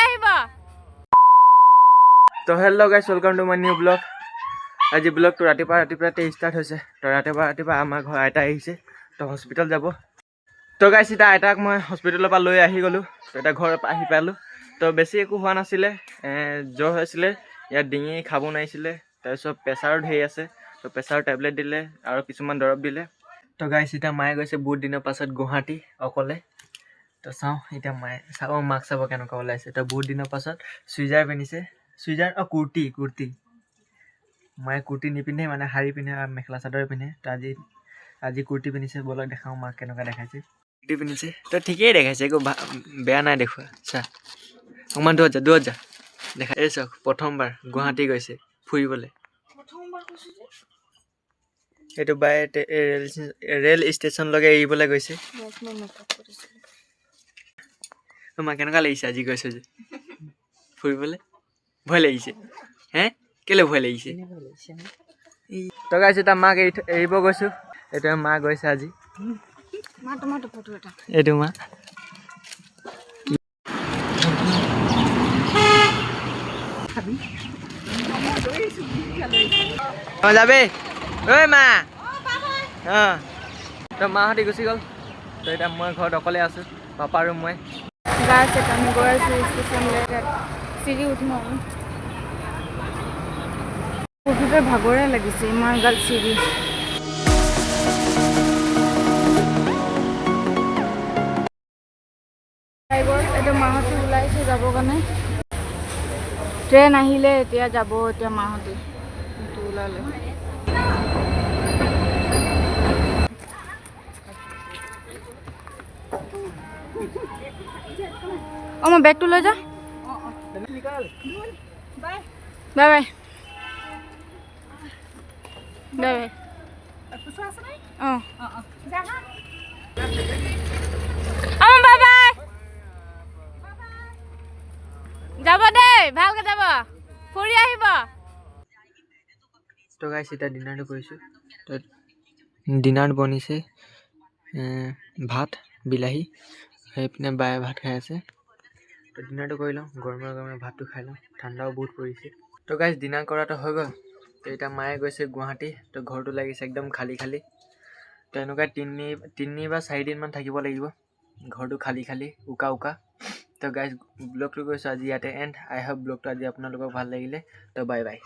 আহিব তো হেল্ল' গাইছ, welcome to my new blog. আজি ব্লগটো ৰাতিপুৱাতে ষ্টাৰ্ট হৈছে। তো ৰাতিপুৱা আমাৰ ঘৰ আইতা আহিছে, তো হস্পিটেল যাব। তো গাইছ, এতিয়া আইতাক মই হস্পিটেলৰ পৰা লৈ আহি গ'লোঁ। তো এতিয়া ঘৰত আহি পালোঁ। তো বেছি একো হোৱা নাছিলে, জ্বৰ হৈছিলে, ইয়াত ডিঙি খাব নোৱাৰিছিলে। তাৰপিছত প্ৰেছাৰো ধেৰ আছে, তো প্ৰেছাৰৰ টেবলেট দিলে আৰু কিছুমান দৰৱ দিলে। তো গাইছ, এতিয়া মায়ে গৈছে বহুত দিনৰ পাছত গুৱাহাটী অকলে। তো চাওঁ এতিয়া মায়ে চাব, মাক চাব কেনেকুৱা ওলাইছে। তো বহুত দিনৰ পাছত চুইজাৰ পিন্ধিছে, কুৰ্তি। মায়ে কুৰ্তি নিপিন্ধে, মানে শাৰী পিন্ধে আৰু মেখেলা চাদৰ পিন্ধে। তো আজি কুৰ্তি পিন্ধিছে। ব'লক দেখাওঁ মাক কেনেকুৱা দেখাইছে। কুৰ্তি পিন্ধিছে তো ঠিকেই দেখাইছে, একো বেয়া নাই দেখুৱা। চা অকণমান দূৰত যা দেখা। এই চাওক, প্ৰথমবাৰ গুৱাহাটী গৈছে ফুৰিবলৈ। এইটো বাই ৰেল ষ্টেচনলৈকে এৰিবলৈ গৈছে। মা কেনেকুৱা লাগিছে আজি গৈছে যে ফুৰিবলৈ? ভয় লাগিছে? হে কেলে ভয় লাগিছে? তো গাইছ, এতিয়া মাক এৰিব গৈছোঁ। এইটো মা গৈছে আজি। এইটো মা যাবি ঐ মা। তো মাহঁতি গুচি গ'ল। তো এতিয়া মই ঘৰত অকলে আছোঁ, পাপা আৰু মই। আমি গৈ আছোঁ ষ্টেচনলৈ। চিৰি উঠিম আৰু উঠোতে ভাগৰে লাগিছে, ইমান গাল চিৰি। এতিয়া মাহঁতি ওলাইছে যাবৰ কাৰণে। ট্ৰেইন আহিলে এতিয়া যাব, এতিয়া মাহঁতি ওলালে। মই বেগটো লৈ যা। বাই যাব দেই, ভালকে যাব, ফুৰি আহিব। তো গাইছ, এতিয়া ডিনাৰটো কৰিছোঁ। তো ডিনাৰত বনিছে ভাত, বিলাহী। সেইপিনে বায়ে ভাত খাই আছে। তো ডিনাৰটো কৰি লওঁ, গৰমে ভাতটো খাই লওঁ, ঠাণ্ডাও বহুত পৰিছে। তো গাইছ, ডিনাৰ কৰাটো হৈ গ'ল। তো এতিয়া মায়ে গৈছে গুৱাহাটী। তো ঘৰটো লাগিছে একদম খালী। তো এনেকুৱা তিনি বা 4 দিনমান থাকিব লাগিব, ঘৰটো খালী উকা। তো গাইছ, ব্লগটো গৈছোঁ আজি ইয়াতে এণ্ড। আই হোপ ব্লগটো আজি আপোনালোকক ভাল লাগিলে। তো বাই।